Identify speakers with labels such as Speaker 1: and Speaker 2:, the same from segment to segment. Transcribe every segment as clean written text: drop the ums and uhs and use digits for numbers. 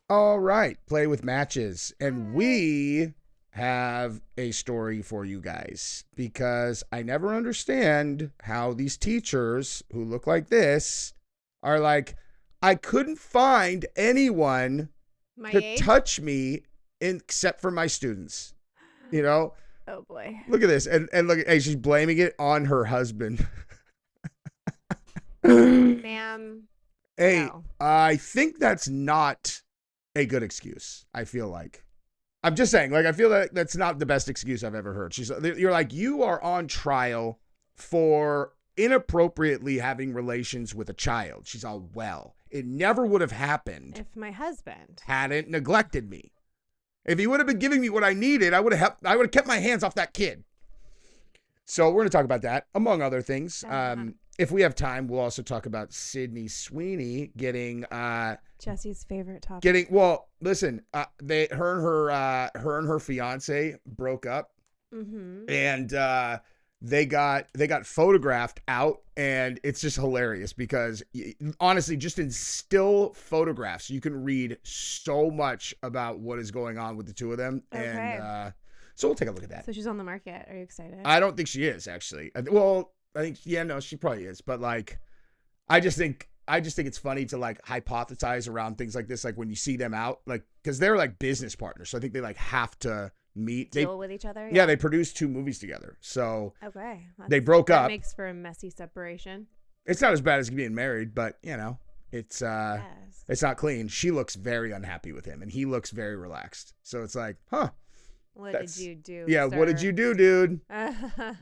Speaker 1: All right, play with matches. And we have a story for you guys because I never understand how these teachers who look like this are like, I couldn't find anyone
Speaker 2: My
Speaker 1: to
Speaker 2: age?
Speaker 1: touch me except for my students. You know,
Speaker 2: Oh boy.
Speaker 1: look at this. And look, hey, she's blaming it on her husband.
Speaker 2: Ma'am,
Speaker 1: Hey,
Speaker 2: no.
Speaker 1: I think that's not a good excuse. I feel like. I'm just saying, like, I feel like that's not the best excuse I've ever heard. You're like, you are on trial for inappropriately having relations with a child. She's all, well, it never would have happened
Speaker 2: If my husband.
Speaker 1: hadn't neglected me. If he would have been giving me what I needed, I would have kept my hands off that kid. So we're going to talk about that, among other things. If we have time, we'll also talk about Sydney Sweeney getting
Speaker 2: Jesse's favorite topic.
Speaker 1: listen, her and her fiance broke up, and they got photographed out, and it's just hilarious because honestly, just in still photographs, you can read so much about what is going on with the two of them, and so we'll take a look at that.
Speaker 2: So she's on the market. Are you excited?
Speaker 1: I don't think she is actually. Well, I think no, she probably is, but like, I just think it's funny to like hypothesize around things like this, like when you see them out, like because they're like business partners, so I think they like have to meet.
Speaker 2: Deal with each other.
Speaker 1: Yeah, they produced 2 movies together, so
Speaker 2: Okay.
Speaker 1: they broke up.
Speaker 2: That makes for a messy separation.
Speaker 1: It's not as bad as being married, but you know, it's
Speaker 2: Yes.
Speaker 1: it's not clean. She looks very unhappy with him, and he looks very relaxed. So it's like, huh.
Speaker 2: What did you do?
Speaker 1: Yeah,
Speaker 2: sir?
Speaker 1: what did you do, dude?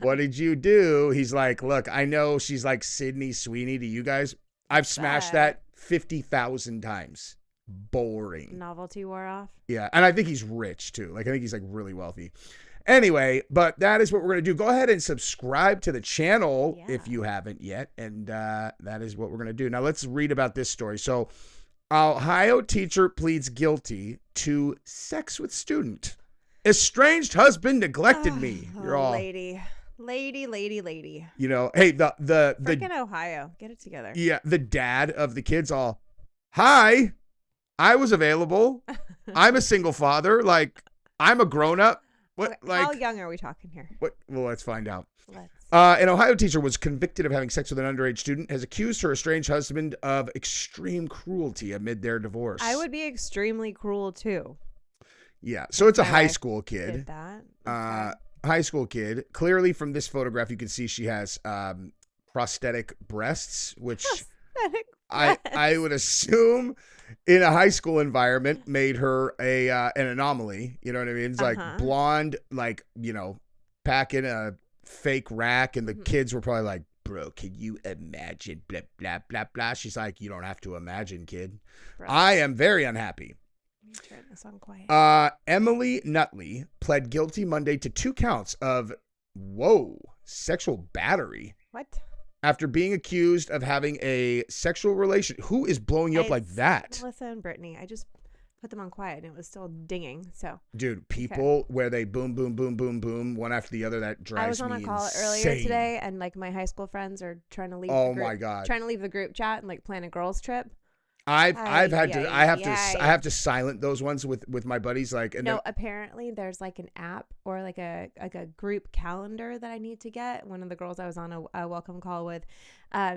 Speaker 1: What did you do? He's like, look, I know she's like Sydney Sweeney to you guys. I've smashed that 50,000 times. Boring.
Speaker 2: Novelty wore off.
Speaker 1: Yeah, and I think he's rich too. Like I think he's like really wealthy. Anyway, but that is what we're going to do. Go ahead and subscribe to the channel if you haven't yet. And that is what we're going to do. Now let's read about this story. So, Ohio teacher pleads guilty to sex with student. Estranged husband neglected me. You're all
Speaker 2: lady.
Speaker 1: You know, hey, the
Speaker 2: freaking Ohio, get it together.
Speaker 1: Yeah, the dad of the kids all, hi, I was available. I'm a single father. Like, I'm a grown up. What?
Speaker 2: Okay,
Speaker 1: like,
Speaker 2: how young are we talking here?
Speaker 1: What? Well, let's find out. An Ohio teacher was convicted of having sex with an underage student, has accused her estranged husband of extreme cruelty amid their divorce.
Speaker 2: I would be extremely cruel too.
Speaker 1: Yeah, so it's a high school kid.
Speaker 2: Did that.
Speaker 1: High school kid. Clearly, from this photograph, you can see she has prosthetic breasts, which I would assume in a high school environment made her an anomaly. You know what I mean? It's like blonde, like, you know, packing a fake rack, and the kids were probably like, bro, can you imagine? Blah, blah, blah, blah. She's like, you don't have to imagine, kid. Bro. I am very unhappy.
Speaker 2: Turn this on quiet.
Speaker 1: Emily Nutley pled guilty Monday to 2 counts of, sexual battery.
Speaker 2: What?
Speaker 1: After being accused of having a sexual relation. Who is blowing you up like that?
Speaker 2: Melissa and Brittany. I just put them on quiet and it was still dinging. So,
Speaker 1: dude, people where they boom, boom, boom, boom, boom, one after the other, that drives me insane. I was on a call
Speaker 2: earlier today, and like my high school friends are trying to leave.
Speaker 1: My God.
Speaker 2: Trying to leave the group chat and like plan a girls trip.
Speaker 1: I have to silent those ones with my buddies, like, and
Speaker 2: no, apparently there's like an app or like a group calendar that I need to get. One of the girls I was on a welcome call with,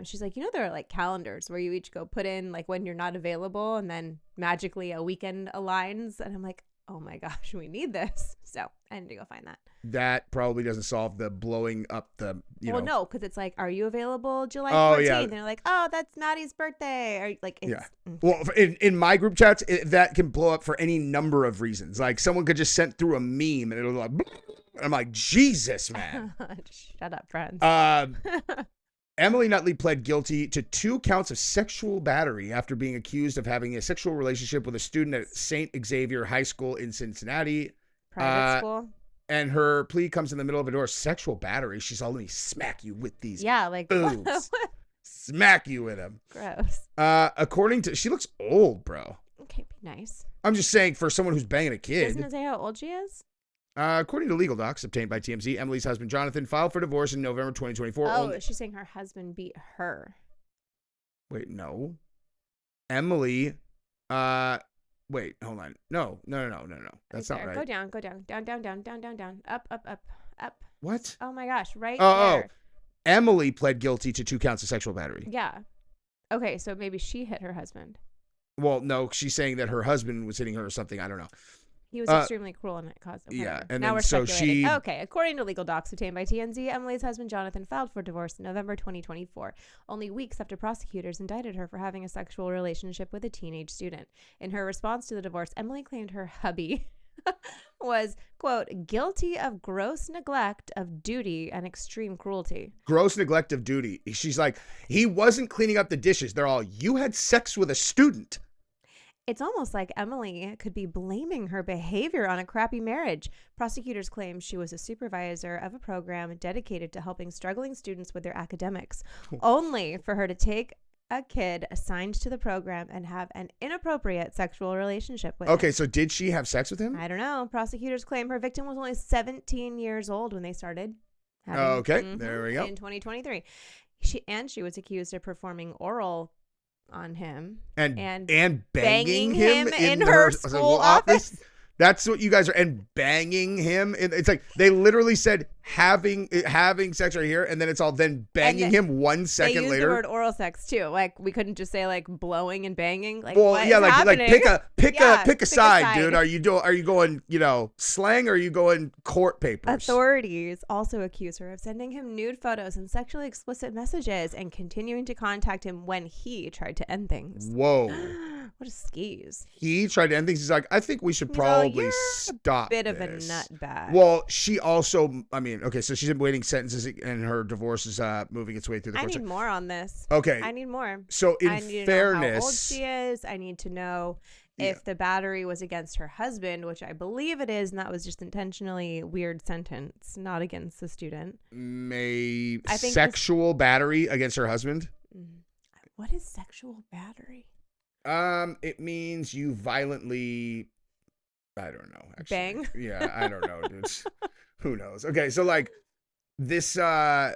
Speaker 2: she's like, there are like calendars where you each go put in like when you're not available, and then magically a weekend aligns, and I'm like, oh my gosh, we need this. So I need to go find that.
Speaker 1: That probably doesn't solve the blowing up the,
Speaker 2: well, no, because it's like, are you available July 14th? Yeah. And they're like, oh, that's Maddie's birthday. Or like, it's,
Speaker 1: Well, in my group chats, that can blow up for any number of reasons. Like, someone could just send through a meme and it'll like, and I'm like, Jesus, man.
Speaker 2: Shut up, friends.
Speaker 1: Emily Nutley pled guilty to 2 counts of sexual battery after being accused of having a sexual relationship with a student at St. Xavier High School in Cincinnati.
Speaker 2: Private school.
Speaker 1: And her plea comes in the middle of a door. Sexual battery. She's all, let me smack you with these
Speaker 2: like
Speaker 1: boobs. Smack you with them.
Speaker 2: Gross.
Speaker 1: According to, she looks old, bro.
Speaker 2: Okay, be nice.
Speaker 1: I'm just saying, for someone who's banging a kid.
Speaker 2: Doesn't it say how old she is?
Speaker 1: According to legal docs obtained by TMZ, Emily's husband Jonathan filed for divorce in November 2024.
Speaker 2: Oh, she's saying her husband beat her.
Speaker 1: Wait, no. Emily Wait, hold on. No. That's not right.
Speaker 2: Go down, down. Up.
Speaker 1: What?
Speaker 2: Oh my gosh, right
Speaker 1: Oh.
Speaker 2: there.
Speaker 1: Emily pled guilty to 2 counts of sexual battery.
Speaker 2: Yeah. Okay, so maybe she hit her husband.
Speaker 1: Well, no, she's saying that her husband was hitting her or something. I don't know.
Speaker 2: He was extremely cruel and it caused them.
Speaker 1: Yeah, and
Speaker 2: now
Speaker 1: then
Speaker 2: we're
Speaker 1: so
Speaker 2: speculating.
Speaker 1: she.
Speaker 2: Okay, according to legal docs obtained by TNZ, Emily's husband Jonathan filed for divorce in November 2024, only weeks after prosecutors indicted her for having a sexual relationship with a teenage student. In her response to the divorce, Emily claimed her hubby was, quote, guilty of gross neglect of duty and extreme cruelty.
Speaker 1: Gross neglect of duty. She's like, he wasn't cleaning up the dishes. They're all, you had sex with a student.
Speaker 2: It's almost like Emily could be blaming her behavior on a crappy marriage. Prosecutors claim she was a supervisor of a program dedicated to helping struggling students with their academics, only for her to take a kid assigned to the program and have an inappropriate sexual relationship with him.
Speaker 1: Okay, so did she have sex with him?
Speaker 2: I don't know. Prosecutors claim her victim was only 17 years old when they started.
Speaker 1: There we go.
Speaker 2: In 2023. She was accused of performing oral on him
Speaker 1: and banging him in
Speaker 2: her school office.
Speaker 1: That's what you guys are, and banging him. It's like they literally said having sex right here, and then it's all then banging him 1 second
Speaker 2: they used
Speaker 1: later.
Speaker 2: The word oral sex too. Like we couldn't just say like blowing and banging. Like
Speaker 1: well,
Speaker 2: what
Speaker 1: yeah,
Speaker 2: is
Speaker 1: like
Speaker 2: happening?
Speaker 1: pick a side, dude. Are you going slang or are you going court papers?
Speaker 2: Authorities also accuse her of sending him nude photos and sexually explicit messages and continuing to contact him when he tried to end things.
Speaker 1: Whoa.
Speaker 2: What a skis.
Speaker 1: He tried to end things. He's like, I think we should probably stop
Speaker 2: bit
Speaker 1: this.
Speaker 2: of a nutbag.
Speaker 1: Well, she also, okay, so she's in waiting sentences and her divorce is moving its way through the courts.
Speaker 2: I need more on this.
Speaker 1: Okay.
Speaker 2: I need more.
Speaker 1: So in
Speaker 2: I need
Speaker 1: fairness,
Speaker 2: to know how old she is. I need to know if the battery was against her husband, which I believe it is, and that was just intentionally weird sentence, not against the student.
Speaker 1: Sexual battery against her husband?
Speaker 2: What is sexual battery?
Speaker 1: It means you violently, I don't know, actually.
Speaker 2: Bang?
Speaker 1: Yeah, I don't know, dude. Who knows? Okay, so like this, I'm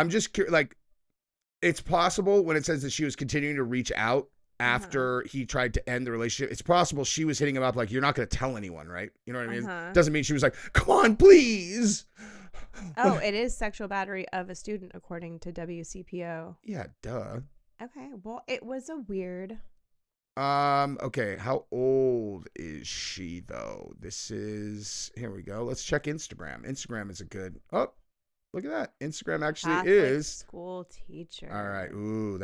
Speaker 1: just curious, like, it's possible when it says that she was continuing to reach out after he tried to end the relationship. It's possible she was hitting him up like, you're not going to tell anyone, right? You know what I mean? Doesn't mean she was like, come on, please.
Speaker 2: Oh, it is sexual battery of a student, according to WCPO.
Speaker 1: Yeah, duh.
Speaker 2: Okay, well, it was a weird.
Speaker 1: Okay, how old is she though? Here we go. Let's check Instagram. Instagram is a good. Oh, look at that. Instagram actually
Speaker 2: Catholic
Speaker 1: is
Speaker 2: school teacher.
Speaker 1: All right. Ooh,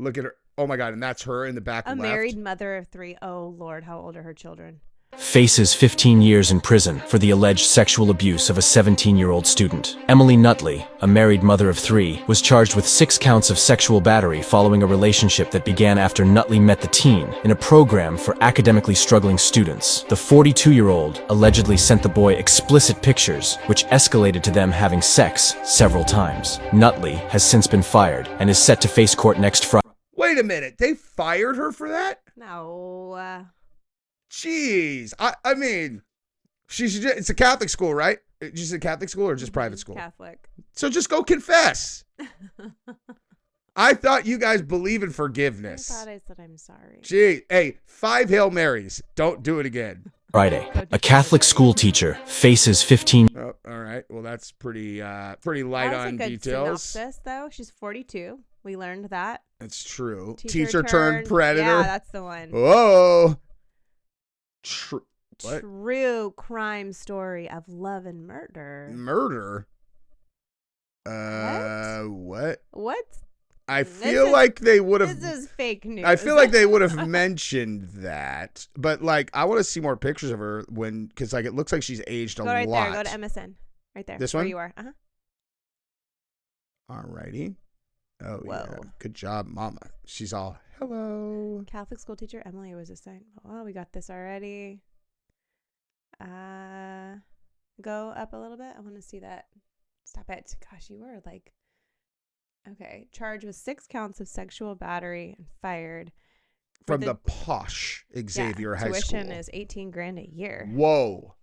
Speaker 1: look at her. Oh my God, and that's her in the back left.
Speaker 2: A married mother of 3. Oh Lord, how old are her children?
Speaker 3: Faces 15 years in prison for the alleged sexual abuse of a 17-year-old student. Emily Nutley, a married mother of 3, was charged with 6 counts of sexual battery following a relationship that began after Nutley met the teen in a program for academically struggling students. The 42-year-old allegedly sent the boy explicit pictures, which escalated to them having sex several times. Nutley has since been fired and is set to face court next Friday.
Speaker 1: Wait a minute, they fired her for that?
Speaker 2: No.
Speaker 1: Jeez, I mean, it's a Catholic school, right? Just a Catholic school or just private school?
Speaker 2: Catholic.
Speaker 1: So just go confess. I thought you guys believe in forgiveness.
Speaker 2: I thought I said I'm sorry.
Speaker 1: Gee, hey, 5 Hail Marys. Don't do it again.
Speaker 3: Friday, a Catholic school teacher faces 15.
Speaker 1: Oh, all right. Well, that's pretty light on details.
Speaker 2: Synopsis, though. She's 42. We learned that.
Speaker 1: That's true.
Speaker 2: Teacher
Speaker 1: turned predator.
Speaker 2: Yeah, that's the one.
Speaker 1: Whoa. What?
Speaker 2: True crime story of love and murder.
Speaker 1: Murder? What?
Speaker 2: What?
Speaker 1: I feel like they would have.
Speaker 2: This is fake news.
Speaker 1: I feel like they would have mentioned that, but like I want to see more pictures of her because like it looks like she's aged a lot.
Speaker 2: Go right there. Go to MSN. Right there.
Speaker 1: This one?
Speaker 2: Where you are.
Speaker 1: Alrighty. Oh,
Speaker 2: whoa.
Speaker 1: Yeah. Good job, Mama. She's all, hello.
Speaker 2: Catholic school teacher Emily was assigned. Oh, we got this already. Go up a little bit. I want to see that. Stop it. Gosh, you were like, okay. Charged with 6 counts of sexual battery and fired.
Speaker 1: From the posh Xavier High School.
Speaker 2: Tuition is $18,000 a year.
Speaker 1: Whoa.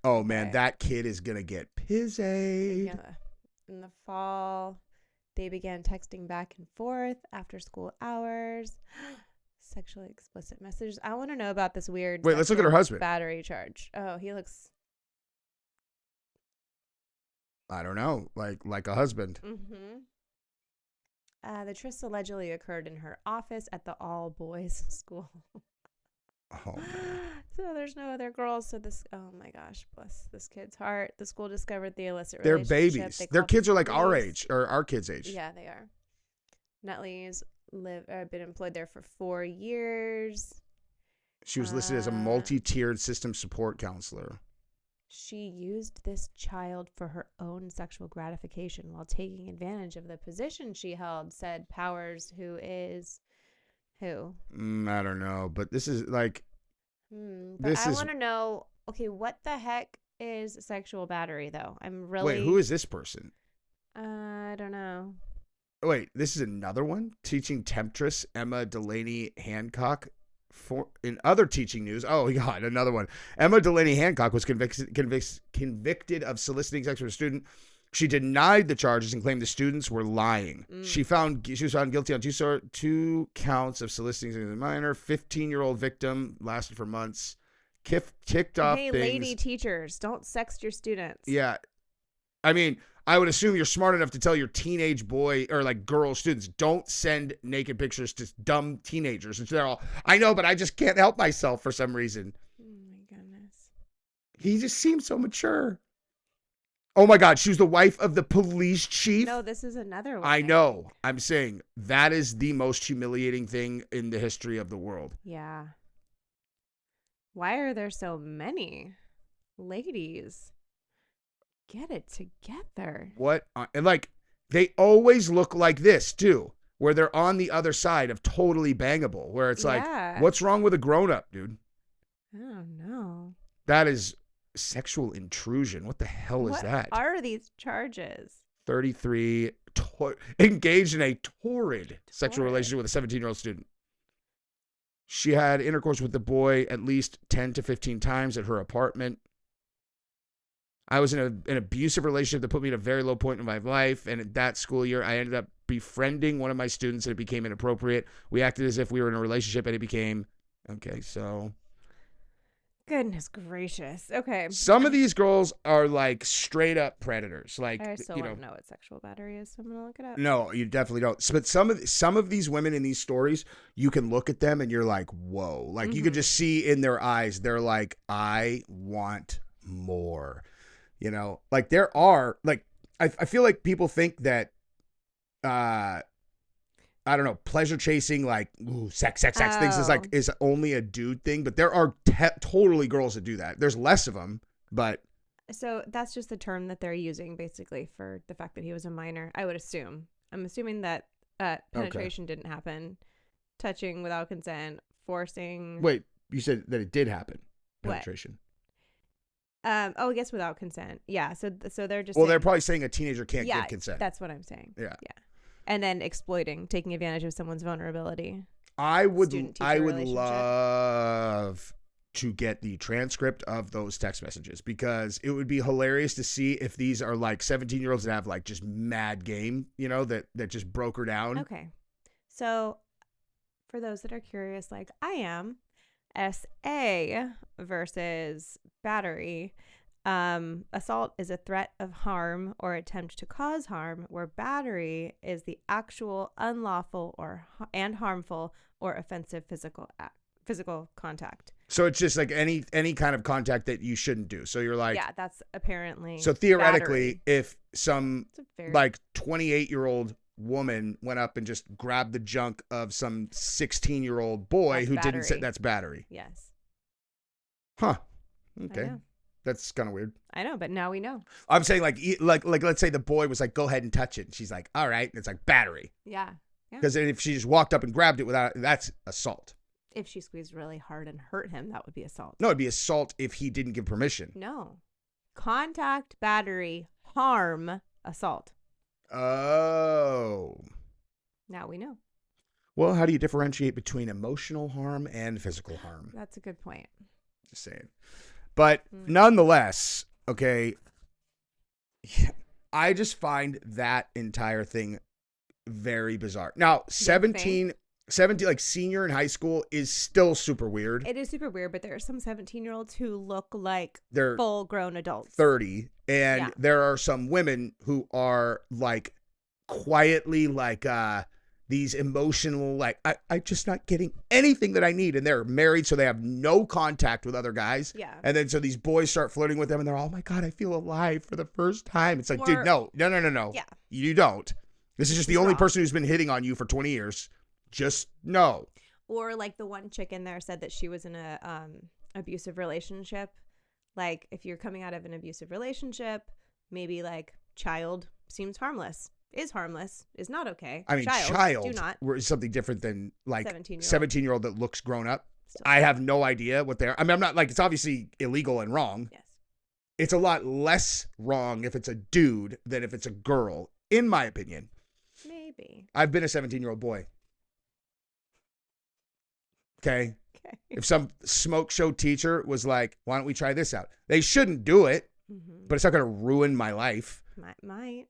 Speaker 2: Oh
Speaker 1: man, that kid is gonna get pissy.
Speaker 2: Yeah. In the fall, They began texting back and forth after school hours. Sexually explicit messages. I want to know about this weird.
Speaker 1: Wait, let's look at her husband.
Speaker 2: Battery charge. Oh, he looks.
Speaker 1: I don't know, like a husband.
Speaker 2: Mm-hmm. The tryst allegedly occurred in her office at the all-boys school.
Speaker 1: Oh, man.
Speaker 2: So there's no other girls. So this, oh my gosh, bless this kid's heart. The school discovered the illicit
Speaker 1: They're
Speaker 2: relationship.
Speaker 1: babies. Their kids are like our
Speaker 2: police.
Speaker 1: age, or our kids' age.
Speaker 2: Yeah, they are. Nutley's been employed there for 4 years.
Speaker 1: She was listed as a multi-tiered system support counselor.
Speaker 2: She used this child for her own sexual gratification while taking advantage of the position she held, said Powers, who is who?
Speaker 1: I don't know, but this is like.
Speaker 2: But I want to know. Okay, what the heck is sexual battery, though? I'm really.
Speaker 1: Wait, who is this person?
Speaker 2: I don't know.
Speaker 1: Wait, this is another one? Teaching temptress Emma Delaney Hancock. In other teaching news, oh God, another one. Emma Delaney Hancock was convicted of soliciting sex from a student. She denied the charges and claimed the students were lying. She was found guilty on two counts of soliciting a minor. 15-year-old victim, lasted for months. Kicked off
Speaker 2: Hey,
Speaker 1: things.
Speaker 2: lady teachers, don't sext your students.
Speaker 1: Yeah, I mean, I would assume you're smart enough to tell your teenage boy or like girl students, don't send naked pictures to dumb teenagers. And they're all, I know, but I just can't help myself for some reason.
Speaker 2: Oh my goodness.
Speaker 1: He just seems so mature. Oh my God, she was the wife of the police chief.
Speaker 2: No, this is another one.
Speaker 1: I know. I'm saying that is the most humiliating thing in the history of the world.
Speaker 2: Yeah. Why are there so many ladies? Get it together.
Speaker 1: What? And like, they always look like this too, where they're on the other side of totally bangable, where it's like, what's wrong with a grown-up, dude?
Speaker 2: I don't know.
Speaker 1: That is sexual intrusion. What the hell is that?
Speaker 2: What are these charges?
Speaker 1: 33, engaged in a torrid sexual relationship with a 17-year-old student. She had intercourse with the boy at least 10 to 15 times at her apartment. I was in an abusive relationship that put me at a very low point in my life. And in that school year, I ended up befriending one of my students and it became inappropriate. We acted as if we were in a relationship and it became, okay, so.
Speaker 2: Goodness gracious. Okay.
Speaker 1: Some of these girls are like straight up predators. Like,
Speaker 2: I still don't know what sexual battery is, so I'm going to look it up.
Speaker 1: No, you definitely don't. But some of these women in these stories, you can look at them and you're like, whoa. Like you could just see in their eyes, they're like, I want more. You know, like there are like, I feel like people think that, I don't know, pleasure chasing, like sex things is only a dude thing, but there are totally girls that do that. There's less of them, but.
Speaker 2: So that's just the term that they're using basically for the fact that he was a minor. I would assume. I'm assuming that penetration didn't happen, touching without consent, forcing.
Speaker 1: Wait, you said that it did happen. Penetration.
Speaker 2: What? I guess without consent. Yeah. So they're just.
Speaker 1: Well, they're probably saying a teenager can't give consent.
Speaker 2: That's what I'm saying.
Speaker 1: Yeah.
Speaker 2: And then exploiting, taking advantage of someone's vulnerability.
Speaker 1: I would love to get the transcript of those text messages because it would be hilarious to see if these are like 17-year-olds that have like just mad game, you know, that just broke her down.
Speaker 2: Okay. So for those that are curious, like I am, SA versus battery. Assault is a threat of harm or attempt to cause harm, where battery is the actual unlawful and harmful or offensive physical contact.
Speaker 1: So it's just like any kind of contact that you shouldn't do. So you're like,
Speaker 2: yeah, that's apparently.
Speaker 1: So theoretically,
Speaker 2: battery.
Speaker 1: if some like 28-year-old woman went up and just grabbed the junk of some 16-year-old boy
Speaker 2: that's
Speaker 1: who
Speaker 2: battery.
Speaker 1: didn't say, that's battery.
Speaker 2: Yes.
Speaker 1: Huh. Okay. That's kind of weird.
Speaker 2: I know, but now we know.
Speaker 1: I'm saying like let's say the boy was like, go ahead and touch it. And she's like, all right. And it's like battery.
Speaker 2: Yeah.
Speaker 1: Because if she just walked up and grabbed it without, that's assault.
Speaker 2: If she squeezed really hard and hurt him, that would be assault.
Speaker 1: No, it'd be assault if he didn't give permission.
Speaker 2: No. Contact, battery, harm, assault.
Speaker 1: Oh.
Speaker 2: Now we know.
Speaker 1: Well, how do you differentiate between emotional harm and physical harm?
Speaker 2: That's a good point.
Speaker 1: Just saying. But nonetheless, okay, I just find that entire thing very bizarre. Now, 17, like senior in high school is still super weird.
Speaker 2: It is super weird, but there are some 17-year-olds who look like
Speaker 1: They're
Speaker 2: full-grown adults.
Speaker 1: 30, and there are some women who are like quietly like these emotional, like, I'm just not getting anything that I need. And they're married, so they have no contact with other guys.
Speaker 2: Yeah.
Speaker 1: And then so these boys start flirting with them, and they're, oh my God, I feel alive for the first time. It's like,
Speaker 2: Or,
Speaker 1: dude, no.
Speaker 2: Yeah.
Speaker 1: You don't. This is just the only person who's been hitting on you for 20 years. Just no.
Speaker 2: Or like the one chick in there said that she was in a abusive relationship. Like, if you're coming out of an abusive relationship, maybe like child seems harmless. Is harmless, is not okay.
Speaker 1: I mean,
Speaker 2: child do not.
Speaker 1: is something different than like
Speaker 2: 17-year-old.
Speaker 1: 17-year-old that looks grown up. I have no idea what they're. I mean, I'm not like, it's obviously illegal and wrong.
Speaker 2: Yes.
Speaker 1: It's a lot less wrong if it's a dude than if it's a girl, in my opinion.
Speaker 2: Maybe.
Speaker 1: I've been a 17-year-old boy. Okay.
Speaker 2: Okay.
Speaker 1: If some smoke show teacher was like, why don't we try this out? They shouldn't do it, but it's not going to ruin my life.
Speaker 2: Might.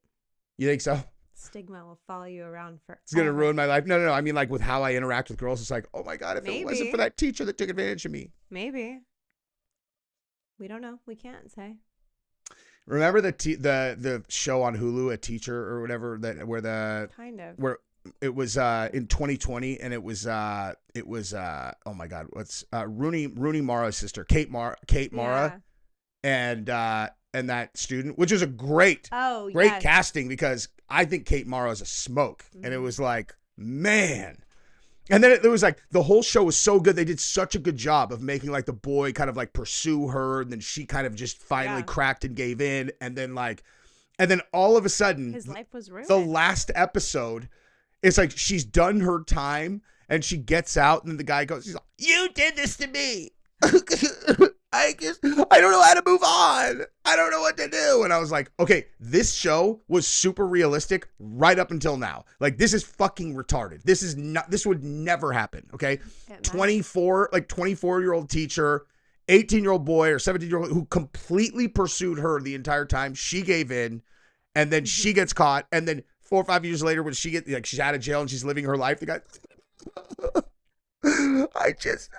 Speaker 1: You think so?
Speaker 2: Stigma will follow you around forever.
Speaker 1: It's going to ruin my life. No. I mean, like with how I interact with girls, it's like, oh my God, if
Speaker 2: Maybe.
Speaker 1: it wasn't for that teacher that took advantage of me.
Speaker 2: Maybe. We don't know. We can't say.
Speaker 1: Remember the show on Hulu, A Teacher or whatever, where it was in 2020, and it was oh my God, what's Rooney Mara's sister, Kate Mara, and that student, which was a great casting, because I think Kate Mara is a smoke. And it was like, man. And then it was like, the whole show was so good. They did such a good job of making like the boy kind of like pursue her. And then she kind of just finally cracked and gave in. And then all of a sudden,
Speaker 2: his life was ruined.
Speaker 1: The last episode, it's like she's done her time and she gets out, and then the guy goes, he's like, you did this to me. I don't know how to move on. I don't know what to do. And I was like, okay, this show was super realistic right up until now. Like, this is fucking retarded. This would never happen. Okay. 24-year-old teacher, 18-year-old boy or 17-year-old who completely pursued her the entire time. She gave in, and then she gets caught. And then 4 or 5 years later, when she's out of jail and she's living her life, the guy, I just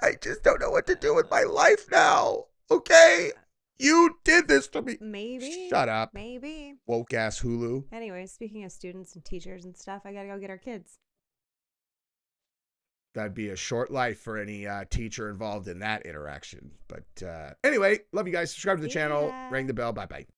Speaker 1: don't know what to do with my life now. Okay? You did this to me.
Speaker 2: Maybe.
Speaker 1: Shut up.
Speaker 2: Maybe.
Speaker 1: Woke ass Hulu.
Speaker 2: Anyway, speaking of students and teachers and stuff, I gotta go get our kids.
Speaker 1: That'd be a short life for any teacher involved in that interaction. But anyway, love you guys. Subscribe to the channel. Ring the bell. Bye-bye.